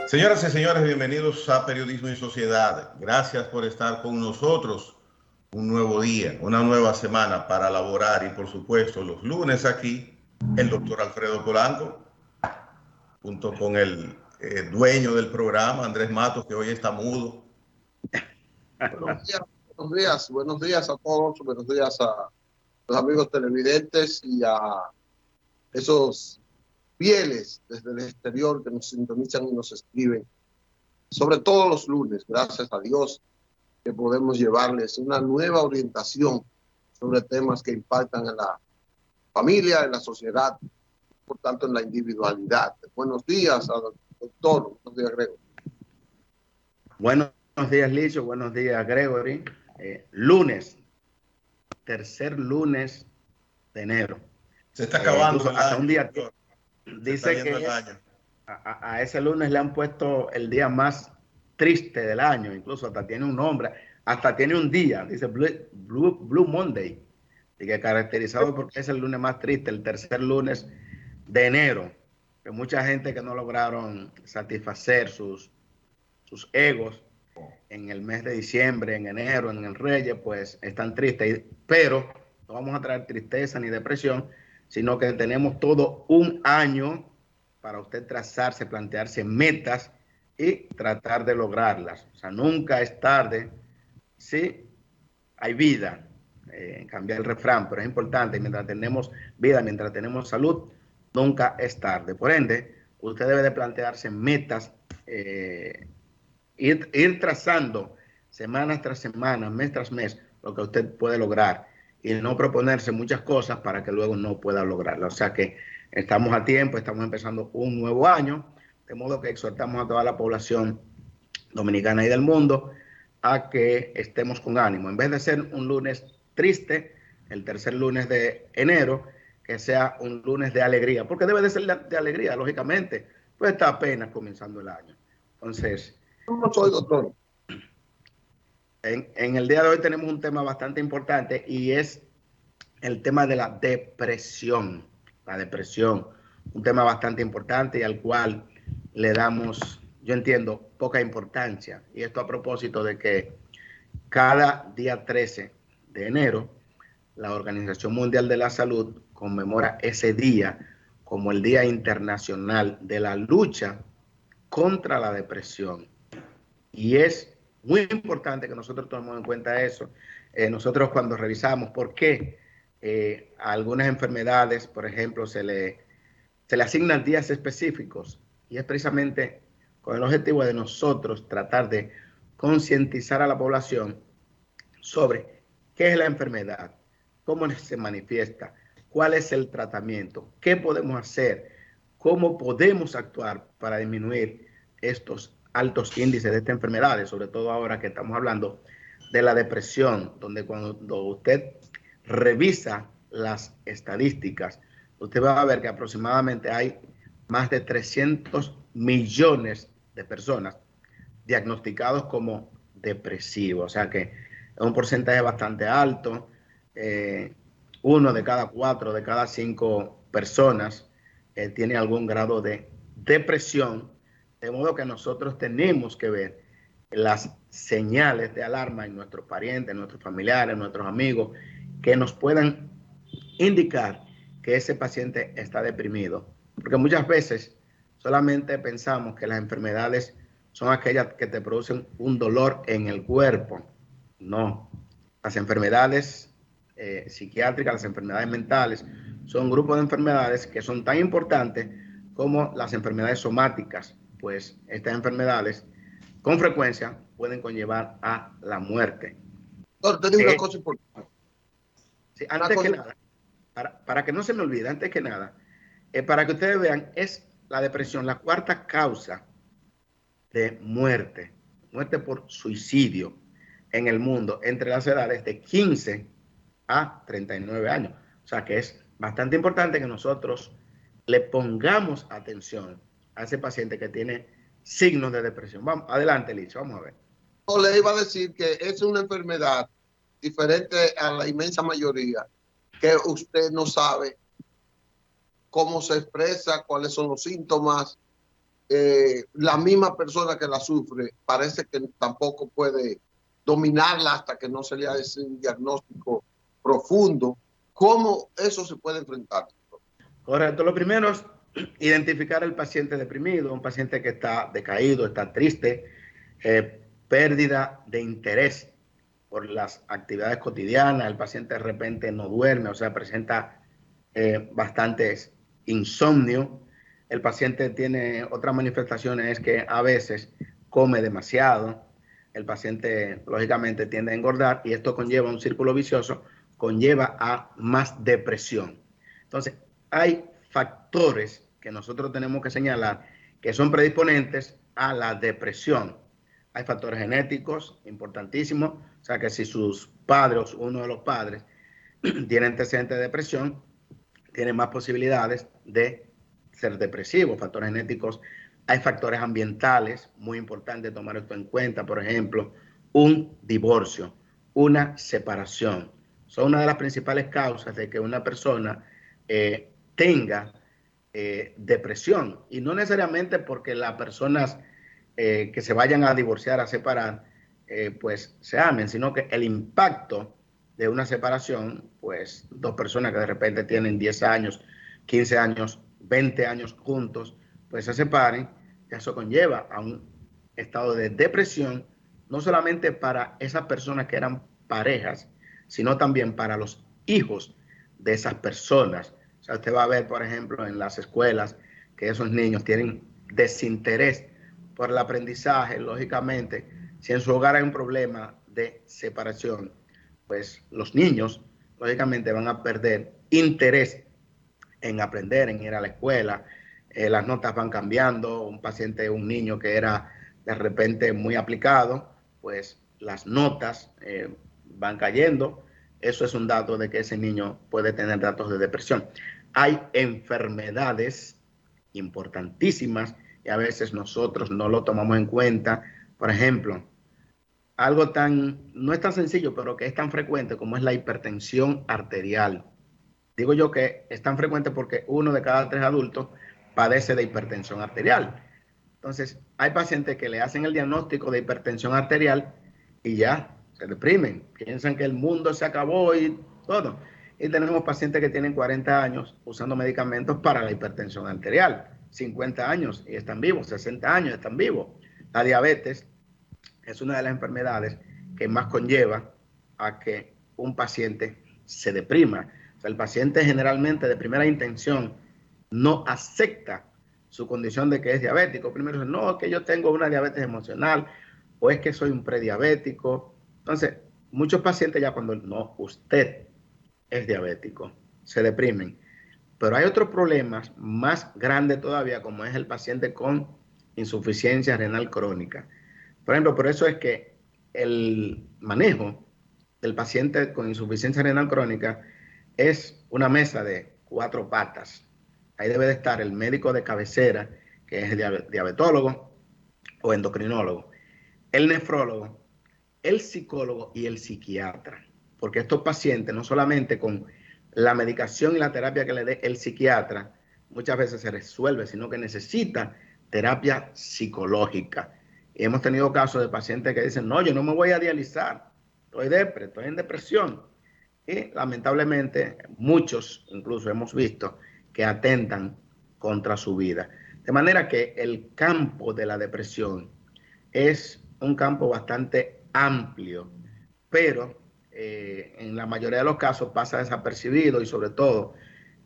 Señoras y señores, bienvenidos a Periodismo y Sociedad. Gracias por estar con nosotros. Un nuevo día, una nueva semana para laborar y, por supuesto, los lunes aquí, el doctor Alfredo Polanco, junto con el dueño del programa, Andrés Matos, que hoy está mudo. Buenos días a todos, buenos días a los amigos televidentes y a esos fieles desde el exterior que nos sintonizan y nos escriben, sobre todo los lunes, gracias a Dios, que podemos llevarles una nueva orientación sobre temas que impactan en la familia, en la sociedad, por tanto en la individualidad. Buenos días al doctor, buenos días Gregory. Buenos días Licio, buenos días Gregory. Lunes, tercer lunes de enero. Se está acabando hasta un día que dice que el año. A ese lunes le han puesto el día más triste del año, incluso hasta tiene un nombre, hasta tiene un día, dice Blue Monday, y que caracterizado porque es el lunes más triste, el tercer lunes de enero, que mucha gente que no lograron satisfacer sus egos en el mes de diciembre, en enero, en el Reyes, pues están tristes, pero no vamos a traer tristeza ni depresión, sino que tenemos todo un año para usted trazarse, plantearse metas y tratar de lograrlas. O sea, nunca es tarde si hay vida. Cambiar el refrán, pero es importante, mientras tenemos vida, mientras tenemos salud, nunca es tarde. Por ende, usted debe de plantearse metas, ir trazando semana tras semana, mes tras mes, lo que usted puede lograr y no proponerse muchas cosas para que luego no pueda lograrlo. O sea que estamos a tiempo, estamos empezando un nuevo año, de modo que exhortamos a toda la población dominicana y del mundo a que estemos con ánimo. En vez de ser un lunes triste, el tercer lunes de enero, que sea un lunes de alegría, porque debe de ser de alegría, lógicamente, pues está apenas comenzando el año. Entonces, ¿cómo soy, doctor? En el día de hoy tenemos un tema bastante importante y es el tema de la depresión. La depresión, un tema bastante importante y al cual le damos, yo entiendo, poca importancia. Y esto a propósito de que cada día 13 de enero, la Organización Mundial de la Salud conmemora ese día como el Día Internacional de la Lucha contra la Depresión. Y es muy importante que nosotros tomemos en cuenta eso. Nosotros cuando revisamos por qué a algunas enfermedades, por ejemplo, se le asignan días específicos, y es precisamente con el objetivo de nosotros tratar de concientizar a la población sobre qué es la enfermedad, cómo se manifiesta, cuál es el tratamiento, qué podemos hacer, cómo podemos actuar para disminuir estos altos índices de estas enfermedades, sobre todo ahora que estamos hablando de la depresión, donde cuando usted revisa las estadísticas, usted va a ver que aproximadamente hay más de 300 millones de personas diagnosticados como depresivos. O sea que es un porcentaje bastante alto. 1 de cada 4, de cada 5 personas tiene algún grado de depresión. De modo que nosotros tenemos que ver las señales de alarma en nuestros parientes, en nuestros familiares, en nuestros amigos, que nos puedan indicar que ese paciente está deprimido. Porque muchas veces solamente pensamos que las enfermedades son aquellas que te producen un dolor en el cuerpo. No. Las enfermedades psiquiátricas, las enfermedades mentales, son un grupo de enfermedades que son tan importantes como las enfermedades somáticas, pues estas enfermedades con frecuencia pueden conllevar a la muerte. Doctor, te digo una cosa importante. Sí, antes que nada, para que no se me olvide, antes que nada, para que ustedes vean, es la depresión la cuarta causa de muerte por suicidio en el mundo entre las edades de 15 a 39 años. O sea que es bastante importante que nosotros le pongamos atención a ese paciente que tiene signos de depresión. Vamos, adelante, Licho, vamos a ver. No, le iba a decir que es una enfermedad diferente a la inmensa mayoría, que usted no sabe cómo se expresa, cuáles son los síntomas, la misma persona que la sufre parece que tampoco puede dominarla hasta que no se le hace un diagnóstico profundo. ¿Cómo eso se puede enfrentar? Correcto. Lo primero es identificar al paciente deprimido, un paciente que está decaído, está triste, pérdida de interés por las actividades cotidianas, el paciente de repente no duerme, o sea, presenta bastantes insomnio. El paciente tiene otras manifestaciones, es que a veces come demasiado, el paciente lógicamente tiende a engordar y esto conlleva un círculo vicioso, conlleva a más depresión. Entonces, hay factores que nosotros tenemos que señalar que son predisponentes a la depresión. Hay factores genéticos importantísimos, o sea que si sus padres, uno de los padres, tiene antecedentes de depresión, tiene más posibilidades de ser depresivo. Factores genéticos. Hay factores ambientales, muy importante tomar esto en cuenta. Por ejemplo, un divorcio, una separación. Son una de las principales causas de que una persona tenga depresión. Y no necesariamente porque las personas que se vayan a divorciar, a separar, pues se amen, sino que el impacto de una separación, pues dos personas que de repente tienen 10 años, 15 años, 20 años juntos, pues se separen, eso conlleva a un estado de depresión, no solamente para esas personas que eran parejas, sino también para los hijos de esas personas. O sea, usted va a ver, por ejemplo, en las escuelas que esos niños tienen desinterés por el aprendizaje. Lógicamente, si en su hogar hay un problema de separación, pues los niños lógicamente van a perder interés en aprender, en ir a la escuela. Las notas van cambiando. Un paciente, un niño que era de repente muy aplicado, pues las notas van cayendo. Eso es un dato de que ese niño puede tener datos de depresión. Hay enfermedades importantísimas y a veces nosotros no lo tomamos en cuenta. Por ejemplo, algo no es tan sencillo, pero que es tan frecuente como es la hipertensión arterial. Digo yo que es tan frecuente porque 1 de cada 3 adultos padece de hipertensión arterial. Entonces, hay pacientes que le hacen el diagnóstico de hipertensión arterial y ya se deprimen, piensan que el mundo se acabó y todo. Y tenemos pacientes que tienen 40 años usando medicamentos para la hipertensión arterial, 50 años y están vivos, 60 años y están vivos. La diabetes es una de las enfermedades que más conlleva a que un paciente se deprima. O sea, el paciente generalmente de primera intención no acepta su condición de que es diabético. Primero dice, no, es que yo tengo una diabetes emocional o es que soy un prediabético. Entonces, muchos pacientes ya cuando no, usted es diabético, se deprimen. Pero hay otros problemas más grandes todavía, como es el paciente con insuficiencia renal crónica. Por ejemplo, por eso es que el manejo del paciente con insuficiencia renal crónica es una mesa de 4 patas. Ahí debe de estar el médico de cabecera, que es el diabetólogo o endocrinólogo, el nefrólogo, el psicólogo y el psiquiatra. Porque estos pacientes, no solamente con la medicación y la terapia que le dé el psiquiatra, muchas veces se resuelve, sino que necesita terapia psicológica. Y hemos tenido casos de pacientes que dicen, no, yo no me voy a dializar, estoy en depresión. Y lamentablemente muchos incluso hemos visto que atentan contra su vida. De manera que el campo de la depresión es un campo bastante amplio, pero en la mayoría de los casos pasa desapercibido y sobre todo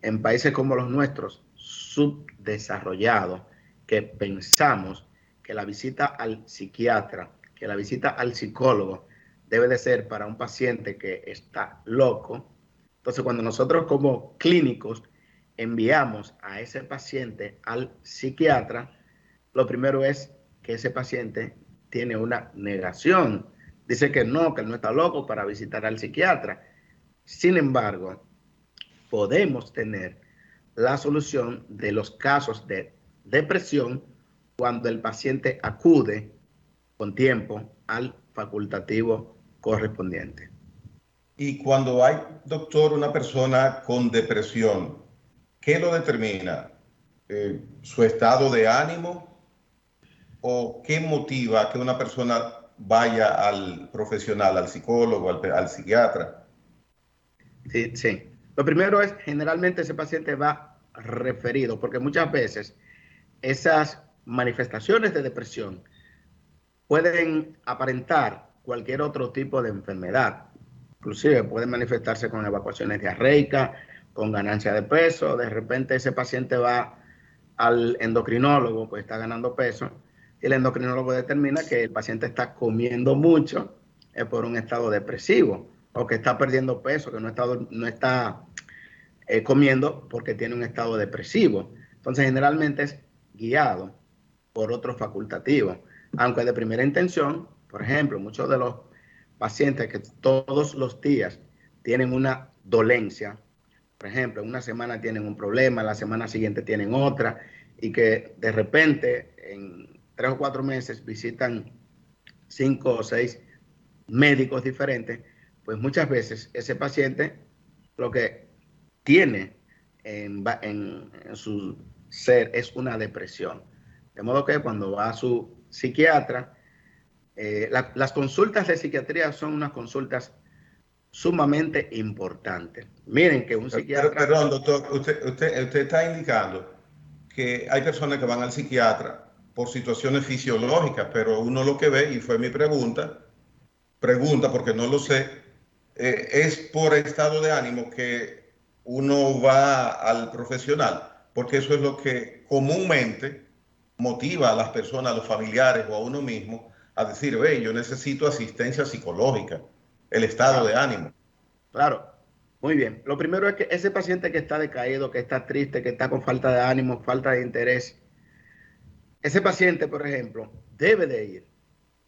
en países como los nuestros, subdesarrollados, que pensamos que la visita al psiquiatra, que la visita al psicólogo debe de ser para un paciente que está loco. Entonces, cuando nosotros como clínicos enviamos a ese paciente al psiquiatra, lo primero es que ese paciente tiene una negación. Dice que no está loco para visitar al psiquiatra. Sin embargo, podemos tener la solución de los casos de depresión cuando el paciente acude con tiempo al facultativo correspondiente. Y cuando hay, doctor, una persona con depresión, ¿qué lo determina? ¿Su estado de ánimo? o qué motiva que una persona vaya al profesional, al psicólogo, al psiquiatra? Sí, sí. Lo primero es, generalmente ese paciente va referido, porque muchas veces esas manifestaciones de depresión pueden aparentar cualquier otro tipo de enfermedad. Inclusive pueden manifestarse con evacuaciones diarreicas, con ganancia de peso. De repente ese paciente va al endocrinólogo, pues está ganando peso, y el endocrinólogo determina que el paciente está comiendo mucho por un estado depresivo, o que está perdiendo peso, que no está comiendo porque tiene un estado depresivo. Entonces, generalmente es guiado por otros facultativos. Aunque de primera intención, por ejemplo, muchos de los pacientes que todos los días tienen una dolencia, por ejemplo, en una semana tienen un problema, la semana siguiente tienen otra, y que de repente en 3 o 4 meses visitan 5 o 6 médicos diferentes, pues muchas veces ese paciente lo que tiene en su ser es una depresión. De modo que cuando va a su psiquiatra, las consultas de psiquiatría son unas consultas sumamente importantes. Miren que un psiquiatra... Perdón, doctor, usted está indicando que hay personas que van al psiquiatra por situaciones fisiológicas, pero uno lo que ve, y fue mi pregunta porque no lo sé, es por estado de ánimo que uno va al profesional, porque eso es lo que comúnmente motiva a las personas, a los familiares o a uno mismo a decir, ve, yo necesito asistencia psicológica, el estado de Claro, ánimo. claro. Muy bien. Lo primero es que ese paciente que está decaído, que está triste, que está con falta de ánimo, falta de interés, ese paciente, por ejemplo, debe de ir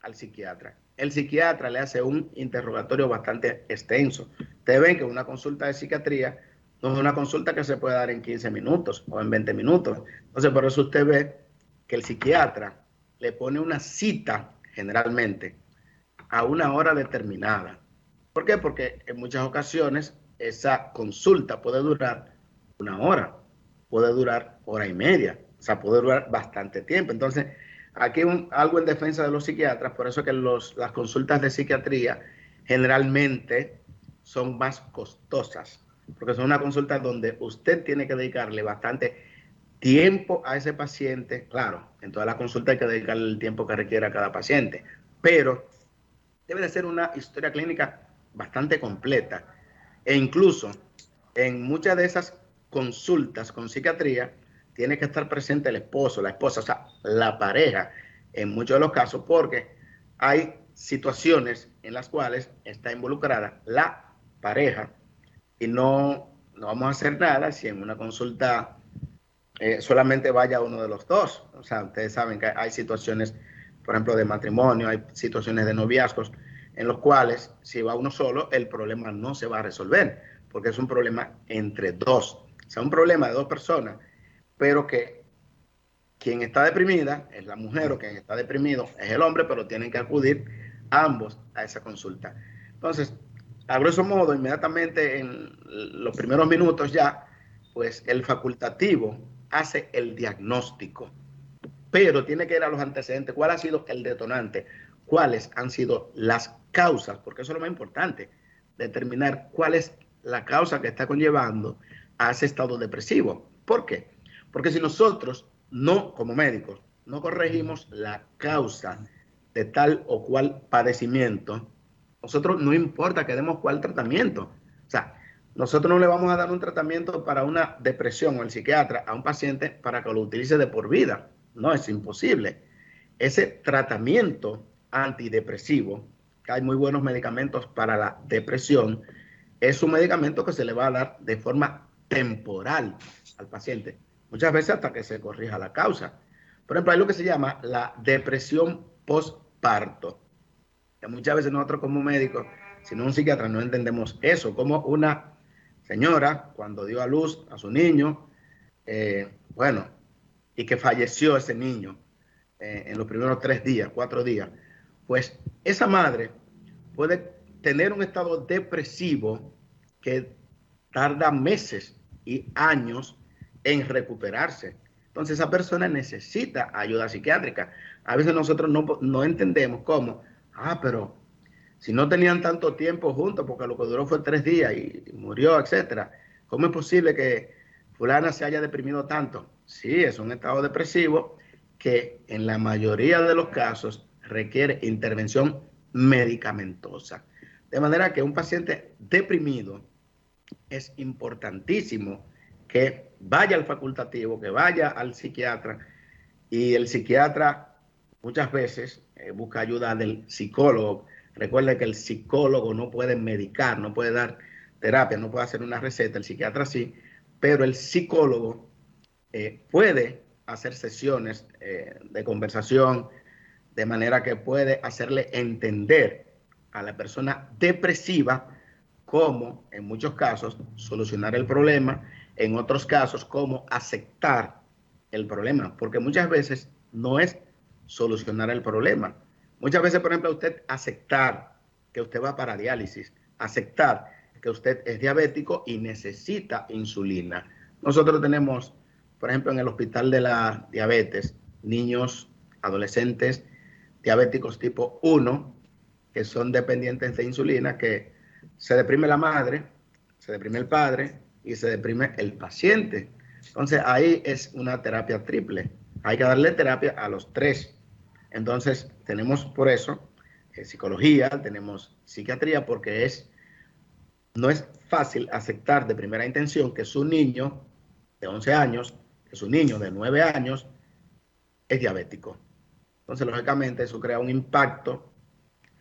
al psiquiatra. El psiquiatra le hace un interrogatorio bastante extenso. Ustedes ven que una consulta de psiquiatría no es una consulta que se puede dar en 15 minutos o en 20 minutos. Entonces, por eso usted ve que el psiquiatra le pone una cita generalmente a una hora determinada. ¿Por qué? Porque en muchas ocasiones esa consulta puede durar 1 hora, puede durar 1 hora y media, o sea, puede durar bastante tiempo. Entonces, aquí algo en defensa de los psiquiatras, por eso que las consultas de psiquiatría generalmente son más costosas, porque son una consulta donde usted tiene que dedicarle bastante tiempo a ese paciente. Claro, en toda la consulta hay que dedicarle el tiempo que requiera a cada paciente, pero debe de ser una historia clínica bastante completa. E incluso en muchas de esas consultas con psiquiatría tiene que estar presente el esposo, la esposa, o sea, la pareja, en muchos de los casos, porque hay situaciones en las cuales está involucrada la pareja y no vamos a hacer nada si en una consulta solamente vaya uno de los dos. O sea, ustedes saben que hay situaciones, por ejemplo, de matrimonio, hay situaciones de noviazgos, en los cuales si va uno solo, el problema no se va a resolver, porque es un problema entre dos. O sea, un problema de dos personas, pero que quien está deprimida es la mujer o quien está deprimido es el hombre, pero tienen que acudir ambos a esa consulta. Entonces, a grosso modo, inmediatamente en los primeros minutos ya, pues el facultativo hace el diagnóstico, pero tiene que ir a los antecedentes. ¿Cuál ha sido el detonante? ¿Cuáles han sido las causas? Porque eso es lo más importante, determinar cuál es la causa que está conllevando a ese estado depresivo. ¿Por qué? Porque si nosotros no, como médicos, no corregimos la causa de tal o cual padecimiento, nosotros no importa que demos cuál tratamiento. O sea, nosotros no le vamos a dar un tratamiento para una depresión o el psiquiatra a un paciente para que lo utilice de por vida. No, es imposible. Ese tratamiento antidepresivo, que hay muy buenos medicamentos para la depresión, es un medicamento que se le va a dar de forma temporal al paciente, muchas veces hasta que se corrija la causa. Por ejemplo, hay lo que se llama la depresión postparto, que muchas veces nosotros como médicos, si no un psiquiatra, no entendemos eso, como una señora cuando dio a luz a su niño, bueno, y que falleció ese niño en los primeros 3 días, 4 días, pues esa madre puede tener un estado depresivo que tarda meses y años en recuperarse. Entonces esa persona necesita ayuda psiquiátrica. A veces nosotros no entendemos cómo, pero si no tenían tanto tiempo juntos, porque lo que duró fue 3 días y murió, etcétera, ¿cómo es posible que fulana se haya deprimido tanto? Sí, es un estado depresivo que en la mayoría de los casos requiere intervención medicamentosa. De manera que un paciente deprimido es importantísimo que vaya al facultativo, que vaya al psiquiatra, y el psiquiatra muchas veces busca ayuda del psicólogo. Recuerde que el psicólogo no puede medicar, no puede dar terapia, no puede hacer una receta, el psiquiatra sí, pero el psicólogo puede hacer sesiones de conversación, de manera que puede hacerle entender a la persona depresiva cómo, en muchos casos, solucionar el problema, en otros casos, cómo aceptar el problema, porque muchas veces no es solucionar el problema. Muchas veces, por ejemplo, usted aceptar que usted va para diálisis, aceptar que usted es diabético y necesita insulina. Nosotros tenemos, por ejemplo, en el Hospital de la Diabetes, niños, adolescentes, diabéticos tipo 1, que son dependientes de insulina, que se deprime la madre, se deprime el padre y se deprime el paciente. Entonces ahí es una terapia triple. Hay que darle terapia a los 3. Entonces tenemos por eso psicología, tenemos psiquiatría, porque no es fácil aceptar de primera intención que su niño de 11 años, que su niño de 9 años es diabético. Entonces, lógicamente, eso crea un impacto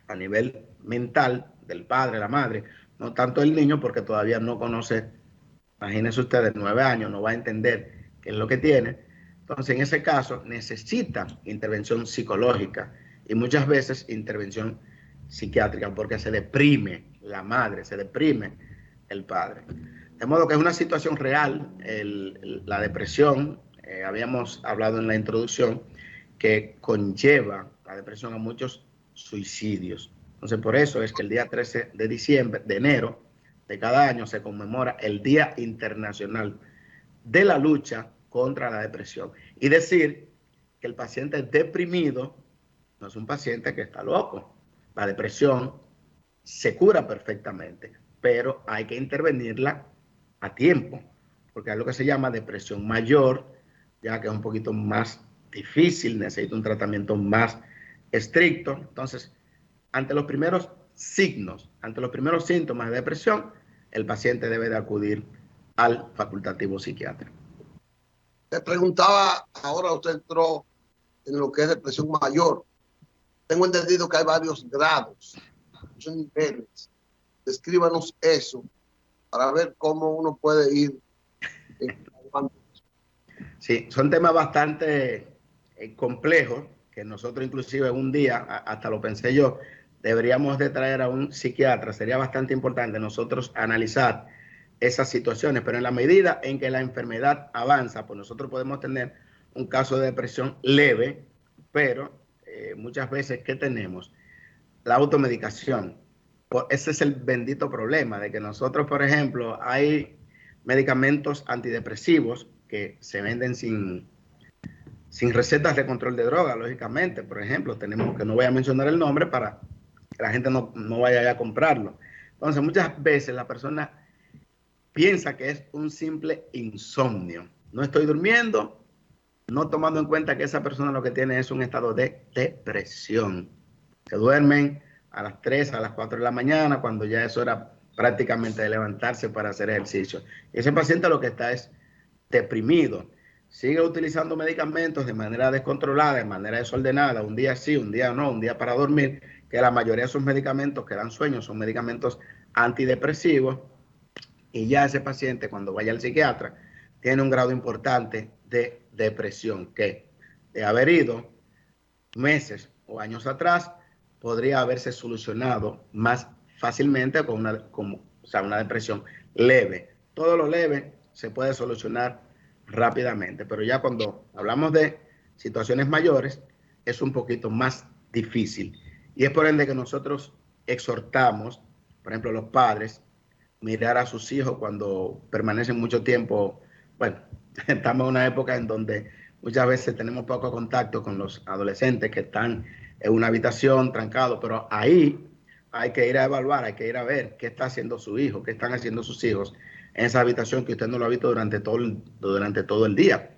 a nivel mental del padre, la madre, no tanto el niño, porque todavía no conoce, imagínense ustedes, 9 años, no va a entender qué es lo que tiene. Entonces, en ese caso, necesita intervención psicológica y muchas veces intervención psiquiátrica, porque se deprime la madre, se deprime el padre. De modo que es una situación real, la depresión, habíamos hablado en la introducción, que conlleva la depresión a muchos suicidios. Entonces, por eso es que el día 13 de diciembre, de enero de cada año, se conmemora el Día Internacional de la Lucha contra la Depresión. Y decir que el paciente deprimido no es un paciente que está loco. La depresión se cura perfectamente, pero hay que intervenirla a tiempo, porque hay lo que se llama depresión mayor, ya que es un poquito más difícil, necesita un tratamiento más estricto. Entonces, ante los primeros signos, ante los primeros síntomas de depresión, el paciente debe de acudir al facultativo psiquiátrico. Le preguntaba, ahora usted entró en lo que es depresión mayor. Tengo entendido que hay varios grados, son niveles. Descríbanos eso para ver cómo uno puede ir evaluando. Sí, son temas bastante complejos, que nosotros inclusive un día, hasta lo pensé yo, deberíamos de traer a un psiquiatra. Sería bastante importante nosotros analizar esas situaciones, pero en la medida en que la enfermedad avanza, pues nosotros podemos tener un caso de depresión leve, pero muchas veces, ¿qué tenemos? La automedicación. Ese es el bendito problema de que nosotros, por ejemplo, hay medicamentos antidepresivos que se venden sin recetas de control de droga, lógicamente. Por ejemplo, tenemos, que no voy a mencionar el nombre para que la gente no vaya a comprarlo. Entonces, muchas veces la persona piensa que es un simple insomnio. No estoy durmiendo, no tomando en cuenta que esa persona lo que tiene es un estado de depresión. Se duermen a las 3, a las 4 de la mañana, cuando ya es hora prácticamente de levantarse para hacer ejercicio. Y ese paciente lo que está es deprimido. Sigue utilizando medicamentos de manera descontrolada, de manera desordenada, un día sí, un día no, un día para dormir, que la mayoría de esos medicamentos que dan sueño son medicamentos antidepresivos, y ya ese paciente, cuando vaya al psiquiatra, tiene un grado importante de depresión, que de haber ido meses o años atrás, podría haberse solucionado más fácilmente con una depresión leve. Todo lo leve se puede solucionar rápidamente, pero ya cuando hablamos de situaciones mayores, es un poquito más difícil. Y es por ende que nosotros exhortamos, por ejemplo, los padres, mirar a sus hijos cuando permanecen mucho tiempo, bueno, Estamos en una época en donde muchas veces tenemos poco contacto con los adolescentes que están en una habitación trancados, pero ahí hay que ir a evaluar, hay que ir a ver qué está haciendo su hijo, qué están haciendo sus hijos en esa habitación que usted no lo ha visto durante todo el día.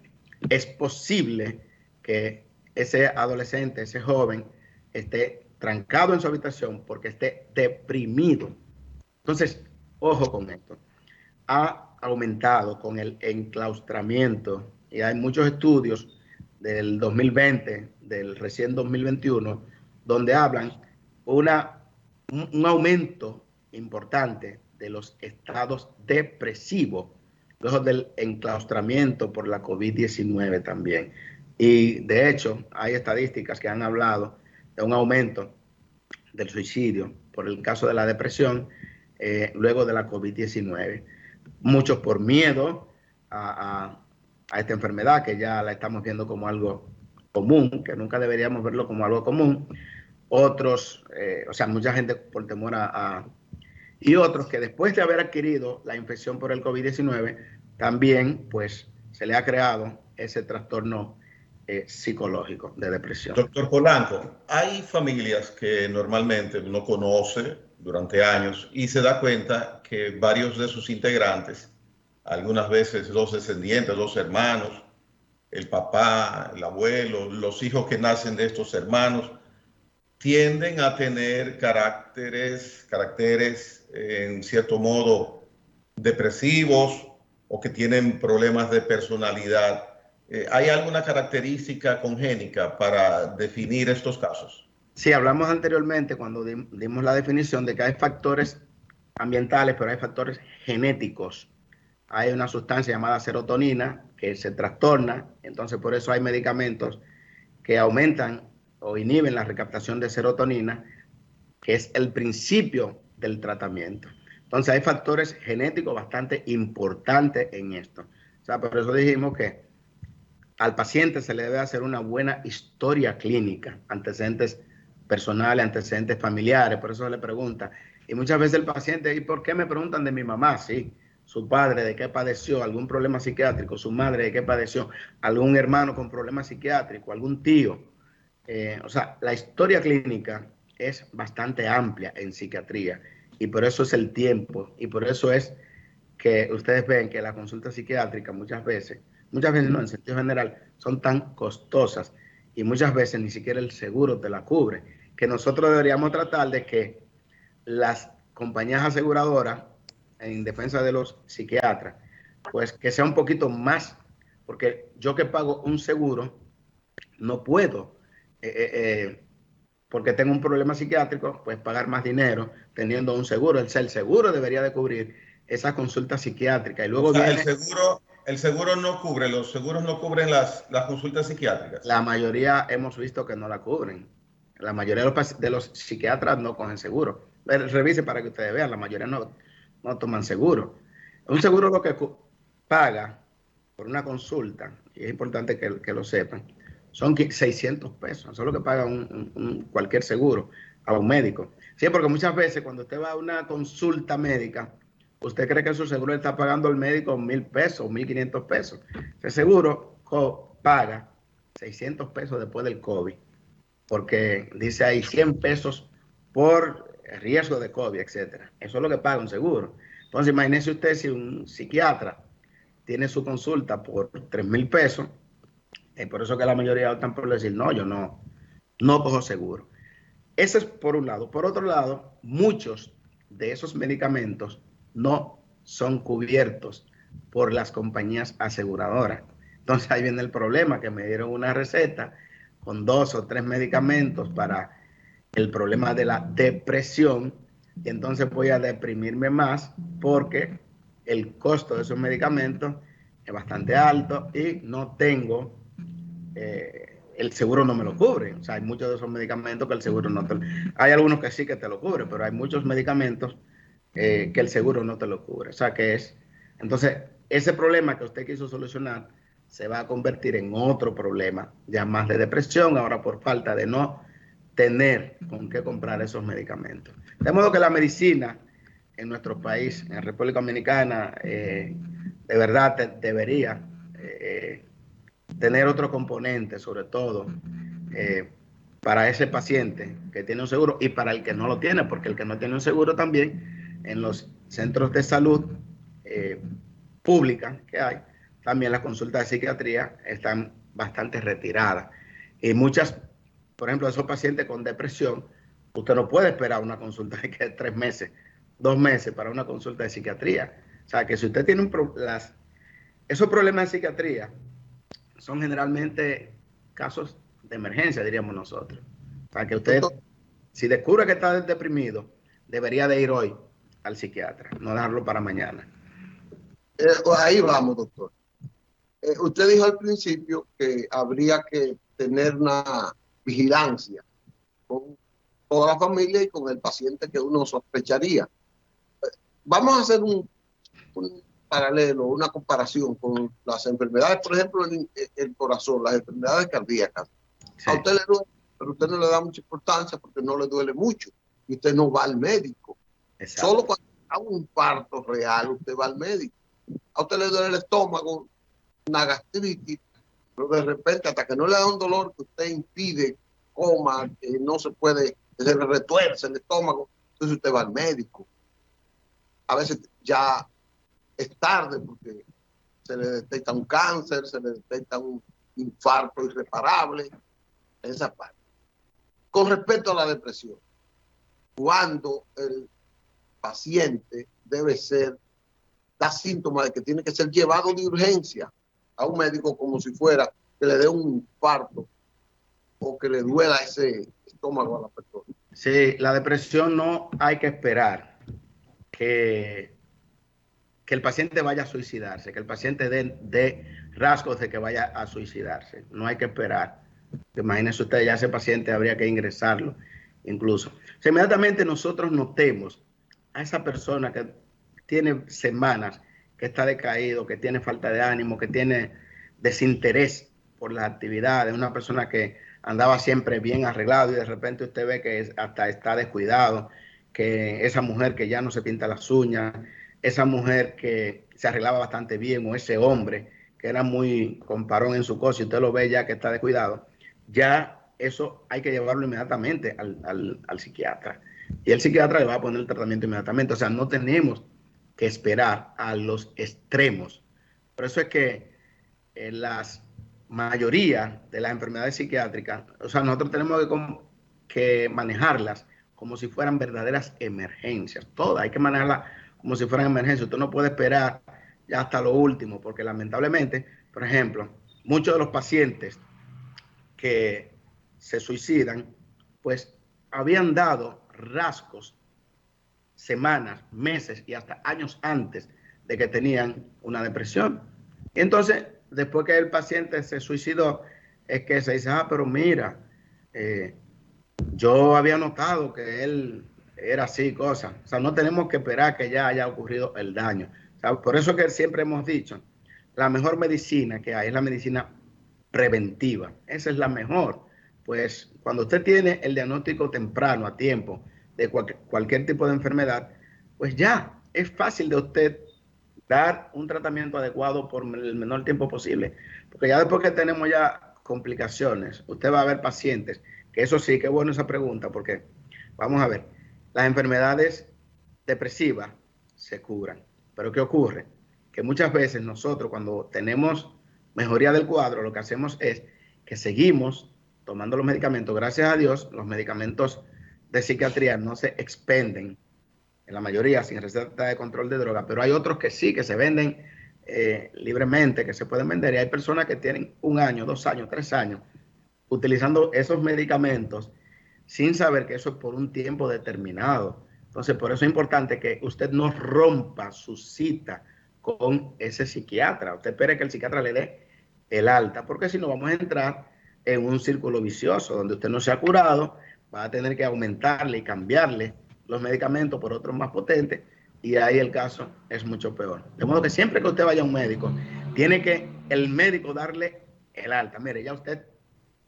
Es posible que ese adolescente, ese joven, esté trancado en su habitación porque esté deprimido. Entonces, ojo con esto. Ha aumentado con el enclaustramiento y hay muchos estudios del 2020, del recién 2021, donde hablan un aumento importante de los estados depresivos luego del enclaustramiento por la COVID-19 también. Y de hecho, hay estadísticas que han hablado de un aumento del suicidio por el caso de la depresión luego de la COVID-19. Muchos por miedo a esta enfermedad que ya la estamos viendo como algo común, que nunca deberíamos verlo como algo común. Otros, o sea, mucha gente por temor y otros que después de haber adquirido la infección por el COVID-19, también pues se le ha creado ese trastorno psicológico de depresión. Doctor Polanco, hay familias que normalmente uno conoce durante años y se da cuenta que varios de sus integrantes, algunas veces los descendientes, los hermanos, el papá, el abuelo, los hijos que nacen de estos hermanos, tienden a tener caracteres en cierto modo depresivos o que tienen problemas de personalidad. ¿Hay alguna característica congénica para definir estos casos? Sí, hablamos anteriormente cuando dimos la definición de que hay factores ambientales, pero hay factores genéticos. Hay una sustancia llamada serotonina que se trastorna, entonces por eso hay medicamentos que aumentan o inhiben la recaptación de serotonina, que es el principio del tratamiento. Entonces hay factores genéticos bastante importantes en esto. O sea, por eso dijimos que al paciente se le debe hacer una buena historia clínica, antecedentes personales, antecedentes familiares, por eso se le pregunta. Y muchas veces el paciente, ¿y por qué me preguntan de mi mamá? Sí, su padre de qué padeció, algún problema psiquiátrico, su madre de qué padeció, algún hermano con problemas psiquiátricos, algún tío. O sea, la historia clínica es bastante amplia en psiquiatría y por eso es el tiempo y por eso es que ustedes ven que la consulta psiquiátrica muchas veces no, en sentido general, son tan costosas y muchas veces ni siquiera el seguro te la cubre, que nosotros deberíamos tratar de que las compañías aseguradoras, en defensa de los psiquiatras, pues que sea un poquito más, porque yo que pago un seguro, no puedo, porque tengo un problema psiquiátrico, pues pagar más dinero teniendo un seguro. El seguro debería de cubrir esa consulta psiquiátrica y luego O sea, viene... el seguro no cubre, los seguros no cubren las consultas psiquiátricas. La mayoría hemos visto que no la cubren. La mayoría de los psiquiatras no cogen seguro. Revise para que ustedes vean, la mayoría no toman seguro. Un seguro lo que paga por una consulta, y es importante que lo sepan, son 600 pesos. Eso es lo que paga cualquier seguro a un médico. Sí, porque muchas veces cuando usted va a una consulta médica, usted cree que su seguro está pagando al médico 1,000 pesos, 1,500 pesos. Ese seguro paga 600 pesos después del COVID, porque dice ahí 100 pesos por riesgo de COVID, etcétera. Eso es lo que paga un seguro. Entonces, imagínese usted si un psiquiatra tiene su consulta por 3,000 pesos, por eso que la mayoría optan por decir, no, yo no cojo seguro. Eso es por un lado. Por otro lado, muchos de esos medicamentos no son cubiertos por las compañías aseguradoras. Entonces ahí viene el problema, que me dieron una receta con 2 o 3 medicamentos para el problema de la depresión y entonces voy a deprimirme más porque el costo de esos medicamentos es bastante alto y no tengo, el seguro no me lo cubre. O sea, hay muchos de esos medicamentos que el seguro no te lo... Hay algunos que sí que te lo cubre, pero hay muchos medicamentos que el seguro no te lo cubre. O sea, que es... Entonces, ese problema que usted quiso solucionar se va a convertir en otro problema, ya más de depresión, ahora por falta de no tener con qué comprar esos medicamentos. De modo que la medicina en nuestro país, en República Dominicana, de verdad debería tener otro componente, sobre todo para ese paciente que tiene un seguro y para el que no lo tiene, porque el que no tiene un seguro también, en los centros de salud pública que hay, también las consultas de psiquiatría están bastante retiradas. Y muchas, por ejemplo, esos pacientes con depresión, usted no puede esperar una consulta de 3 meses, 2 meses para una consulta de psiquiatría. O sea, que si usted tiene esos problemas de psiquiatría son generalmente casos de emergencia, diríamos nosotros. O sea, que usted, si descubre que está deprimido, debería de ir hoy al psiquiatra, no dejarlo para mañana. Ahí vamos, doctor. Usted dijo al principio que habría que tener una vigilancia con toda la familia y con el paciente que uno sospecharía. Vamos a hacer un paralelo, una comparación con las enfermedades, por ejemplo, el corazón, las enfermedades cardíacas. Sí. A usted le duele, pero usted no le da mucha importancia porque no le duele mucho y usted no va al médico. Exacto. Solo cuando hay un infarto real usted va al médico. A usted le duele el estómago, una gastritis, pero de repente hasta que no le da un dolor que usted impide, coma, que no se puede, que se le retuerce el estómago, entonces usted va al médico. A veces ya es tarde porque se le detecta un cáncer, se le detecta un infarto irreparable, esa parte. Con respecto a la depresión, cuando el paciente da síntomas de que tiene que ser llevado de urgencia a un médico como si fuera que le dé un infarto o que le duela ese estómago a la persona. Sí, la depresión no hay que esperar que el paciente vaya a suicidarse, que el paciente dé rasgos de que vaya a suicidarse. No hay que esperar. Imagínense usted, ya ese paciente habría que ingresarlo incluso. O sea, inmediatamente nosotros notemos a esa persona que tiene semanas que está decaído, que tiene falta de ánimo, que tiene desinterés por las actividades, una persona que andaba siempre bien arreglado y de repente usted ve que hasta está descuidado, que esa mujer que ya no se pinta las uñas, esa mujer que se arreglaba bastante bien o ese hombre que era muy comparón en su cosa y usted lo ve ya que está descuidado, ya eso hay que llevarlo inmediatamente al psiquiatra. Y el psiquiatra le va a poner el tratamiento inmediatamente. O sea, no tenemos que esperar a los extremos. Por eso es que las mayoría de las enfermedades psiquiátricas, o sea, nosotros tenemos que manejarlas como si fueran verdaderas emergencias. Todas hay que manejarlas como si fueran emergencias. Usted no puede esperar ya hasta lo último, porque lamentablemente, por ejemplo, muchos de los pacientes que se suicidan, pues habían dado rasgos semanas, meses y hasta años antes de que tenían una depresión. Y entonces, después que el paciente se suicidó, es que se dice, pero mira, yo había notado que él era así, cosas. O sea, no tenemos que esperar que ya haya ocurrido el daño. O sea, por eso que siempre hemos dicho, la mejor medicina que hay es la medicina preventiva. Esa es la mejor. Pues cuando usted tiene el diagnóstico temprano, a tiempo, de cualquier tipo de enfermedad, pues ya es fácil de usted dar un tratamiento adecuado por el menor tiempo posible. Porque ya después que tenemos ya complicaciones, usted va a ver pacientes, que eso sí, qué bueno esa pregunta, porque vamos a ver, las enfermedades depresivas se curan. Pero ¿qué ocurre? Que muchas veces nosotros cuando tenemos mejoría del cuadro, lo que hacemos es que seguimos tomando los medicamentos. Gracias a Dios, los medicamentos de psiquiatría no se expenden, en la mayoría sin receta de control de droga, pero hay otros que sí, que se venden libremente, que se pueden vender, y hay personas que tienen 1 año, 2 años, 3 años utilizando esos medicamentos sin saber que eso es por un tiempo determinado. Entonces, por eso es importante que usted no rompa su cita con ese psiquiatra. Usted espere que el psiquiatra le dé el alta, porque si no vamos a entrar en un círculo vicioso donde usted no se ha curado, va a tener que aumentarle y cambiarle los medicamentos por otros más potentes y ahí el caso es mucho peor. De modo que siempre que usted vaya a un médico, tiene que el médico darle el alta. Mire, ya usted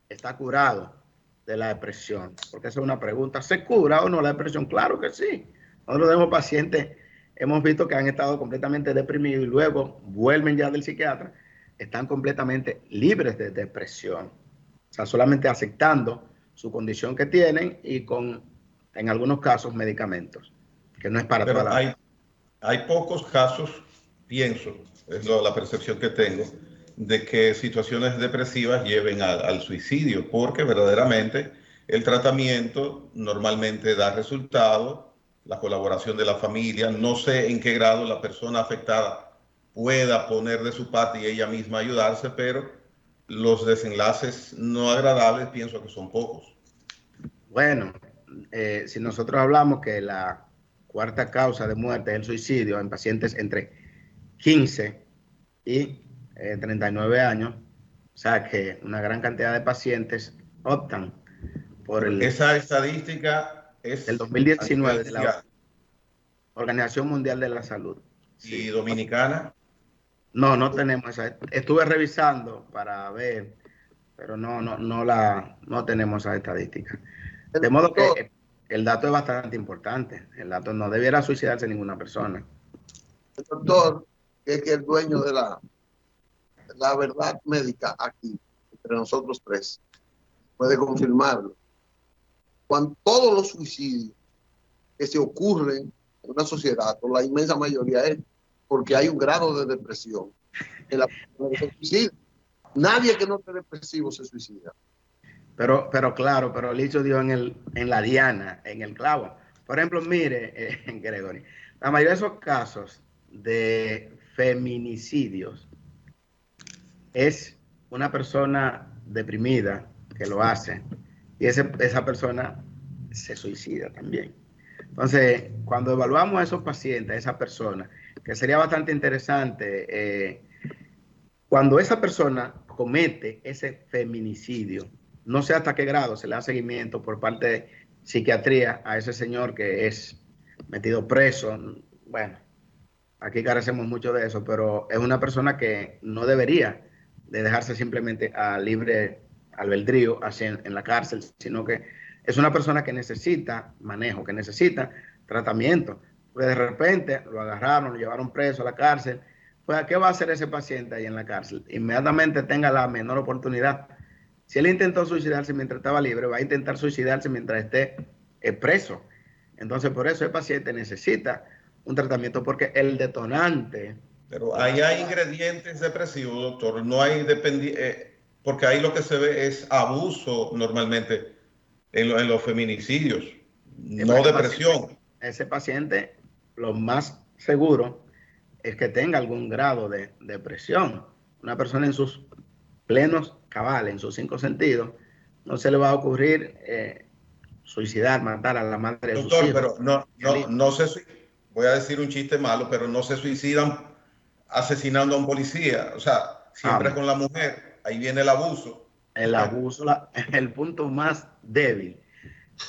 está curado de la depresión, porque esa es una pregunta. ¿Se cura o no la depresión? Claro que sí. Nosotros tenemos pacientes, hemos visto que han estado completamente deprimidos y luego vuelven ya del psiquiatra están completamente libres de depresión. O sea, solamente aceptando su condición que tienen y con, en algunos casos, medicamentos, que no es para toda Pero la vida. hay pocos casos, pienso, es la percepción que tengo, de que situaciones depresivas lleven al suicidio, porque verdaderamente el tratamiento normalmente da resultado, la colaboración de la familia, no sé en qué grado la persona afectada pueda poner de su parte y ella misma ayudarse, pero los desenlaces no agradables pienso que son pocos. Bueno, si nosotros hablamos que la cuarta causa de muerte es el suicidio en pacientes entre 15 y 39 años, o sea que una gran cantidad de pacientes optan por Pero el esa estadística del es a 2019 nivel de la mundial. Organización Mundial de la Salud. Y Sí. Dominicana, No, no tenemos esa. Estuve revisando para ver, pero no tenemos esa estadística. El De modo que doctor, el dato es bastante importante. El dato no debiera suicidarse ninguna persona. el doctor, que es el dueño de la verdad médica aquí, entre nosotros tres, puede confirmarlo. Cuando todos los suicidios que se ocurren en una sociedad, o la inmensa mayoría es porque hay un grado de depresión en la persona que se suicida. Nadie que no esté depresivo se suicida. Pero claro, pero Licho dio en la diana, en el clavo. Por ejemplo, mire, Gregory, la mayoría de esos casos de feminicidios es una persona deprimida que lo hace y esa persona se suicida también. Entonces, cuando evaluamos a esos pacientes, a esa persona, que sería bastante interesante, cuando esa persona comete ese feminicidio, no sé hasta qué grado se le da seguimiento por parte de psiquiatría a ese señor que es metido preso. Bueno, aquí carecemos mucho de eso, pero es una persona que no debería de dejarse simplemente a libre albedrío así en la cárcel, sino que es una persona que necesita manejo, que necesita tratamiento. Porque de repente lo agarraron, lo llevaron preso a la cárcel. Pues, ¿qué va a hacer ese paciente ahí en la cárcel? Inmediatamente tenga la menor oportunidad. Si él intentó suicidarse mientras estaba libre, va a intentar suicidarse mientras esté preso. Entonces, por eso el paciente necesita un tratamiento, porque el detonante... pero ahí hay ingredientes depresivos, doctor. No hay porque ahí lo que se ve es abuso normalmente en los feminicidios, no depresión. Ese paciente, lo más seguro es que tenga algún grado de depresión. Una persona en sus plenos cabales, en sus 5 sentidos, no se le va a ocurrir suicidar, matar a la madre de sus Doctor, hijos. pero no voy a decir un chiste malo, pero no se suicidan asesinando a un policía. O sea, siempre con la mujer. Ahí viene el abuso. El abuso, el punto más débil.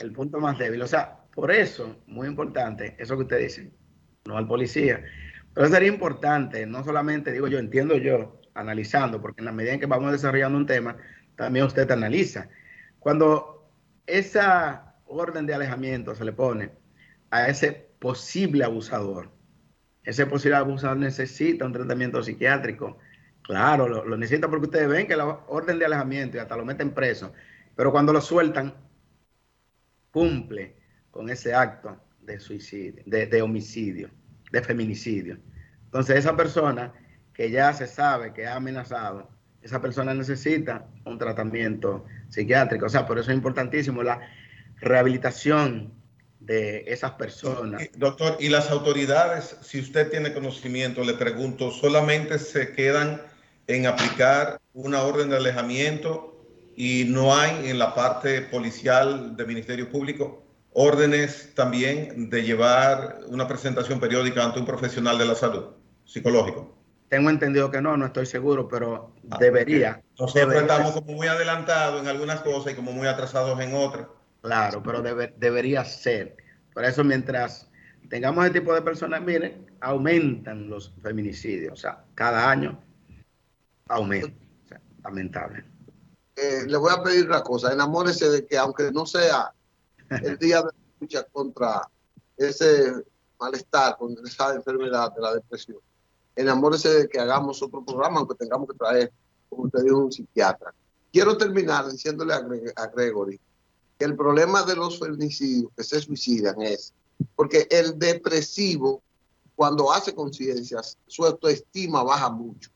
El punto más débil. O sea, por eso, muy importante, eso que usted dice, no al policía. Pero sería importante, no solamente, digo yo, entiendo yo, analizando, porque en la medida en que vamos desarrollando un tema, también usted analiza. Cuando esa orden de alejamiento se le pone a ese posible abusador necesita un tratamiento psiquiátrico. Claro, lo necesita porque ustedes ven que la orden de alejamiento y hasta lo meten preso, pero cuando lo sueltan, cumple con ese acto de suicidio, de homicidio, de feminicidio. Entonces, esa persona que ya se sabe que ha amenazado, esa persona necesita un tratamiento psiquiátrico. O sea, por eso es importantísimo la rehabilitación de esas personas. Doctor, y las autoridades, si usted tiene conocimiento, le pregunto, ¿solamente se quedan en aplicar una orden de alejamiento y no hay en la parte policial del Ministerio Público órdenes también de llevar una presentación periódica ante un profesional de la salud psicológico? Tengo entendido que no estoy seguro, pero debería. Nosotros estamos como muy adelantados en algunas cosas y como muy atrasados en otras. Claro, pero debería ser. Por eso, mientras tengamos ese tipo de personas, miren, aumentan los feminicidios. O sea, cada año aumenta. O sea, lamentable. Le voy a pedir una cosa, enamórese de que aunque no sea el día de lucha contra ese malestar, contra esa enfermedad de la depresión, enamórese de que hagamos otro programa, aunque tengamos que traer, como usted dijo, un psiquiatra. Quiero terminar diciéndole a Gregory que el problema de los feminicidios que se suicidan es porque el depresivo, cuando hace conciencias, su autoestima baja mucho.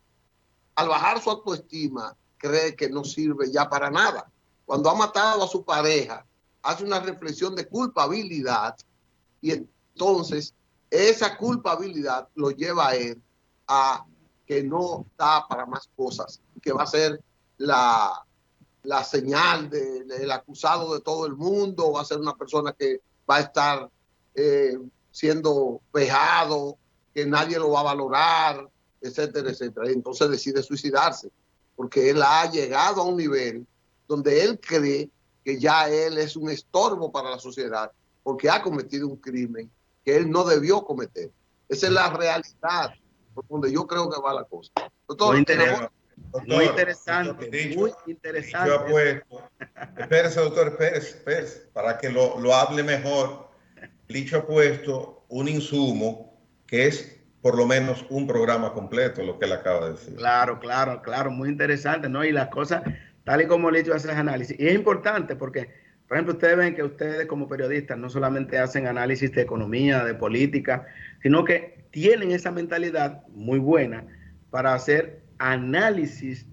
Al bajar su autoestima, cree que no sirve ya para nada. Cuando ha matado a su pareja, hace una reflexión de culpabilidad y entonces esa culpabilidad lo lleva a él a que no da para más cosas, que va a ser la señal del acusado de todo el mundo, va a ser una persona que va a estar siendo vejado, que nadie lo va a valorar, etcétera, etcétera. Y entonces decide suicidarse, porque él ha llegado a un nivel donde él cree que ya él es un estorbo para la sociedad, porque ha cometido un crimen que él no debió cometer. Esa es la realidad, por donde yo creo que va la cosa. Doctor, muy interesante, muy interesante. Espérese, doctor, espérese, para que lo hable mejor. Licho ha puesto un insumo que es por lo menos un programa completo, lo que él acaba de decir. Claro, muy interesante, ¿no? Y las cosas, tal y como Licho hace análisis. Y es importante porque, por ejemplo, ustedes ven que ustedes como periodistas no solamente hacen análisis de economía, de política, sino que tienen esa mentalidad muy buena para hacer análisis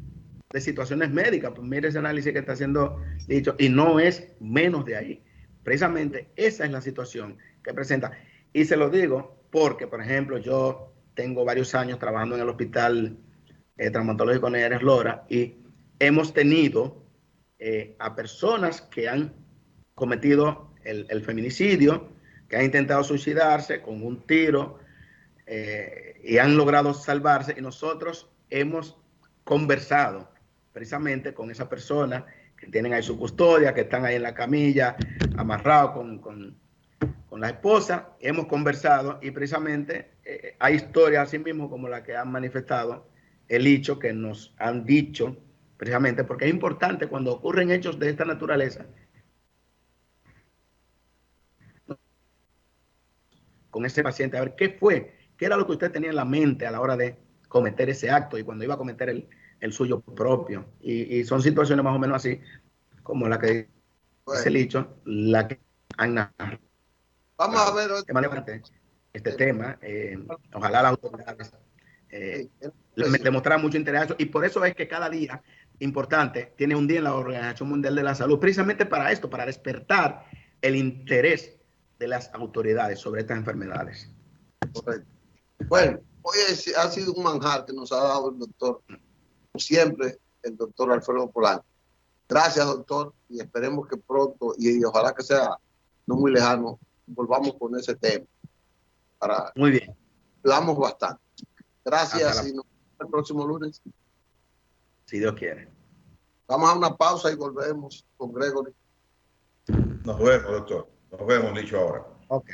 de situaciones médicas. Pues mire ese análisis que está haciendo Licho y no es menos de ahí. Precisamente esa es la situación que presenta. Y se lo digo porque, por ejemplo, yo tengo varios años trabajando en el hospital traumatológico Neres Lora y hemos tenido a personas que han cometido el feminicidio, que han intentado suicidarse con un tiro y han logrado salvarse, y nosotros hemos conversado precisamente con esa persona que tienen ahí su custodia, que están ahí en la camilla, amarrados con la esposa, hemos conversado y precisamente hay historias así mismo como la que han manifestado el hecho que nos han dicho, precisamente porque es importante cuando ocurren hechos de esta naturaleza, con ese paciente, a ver qué fue, qué era lo que usted tenía en la mente a la hora de cometer ese acto y cuando iba a cometer el suyo propio. Y son situaciones más o menos así, como la que dice el hecho, la que han narrado. Vamos a ver este tema. Ojalá las autoridades demostraran mucho interés a eso. Y por eso es que cada día importante tiene un día en la Organización Mundial de la Salud, precisamente para esto, para despertar el interés de las autoridades sobre estas enfermedades. Correcto. Bueno, hoy ha sido un manjar que nos ha dado el doctor, como siempre, el doctor Alfredo Polanco. Gracias, doctor, y esperemos que pronto, y ojalá que sea no muy lejano, volvamos con ese tema. Muy bien. Ayudamos bastante. Gracias y nos vemos el próximo lunes. Si Dios quiere. Vamos a una pausa y volvemos con Gregory. Nos vemos, doctor. Nos vemos, Licho, ahora. Ok.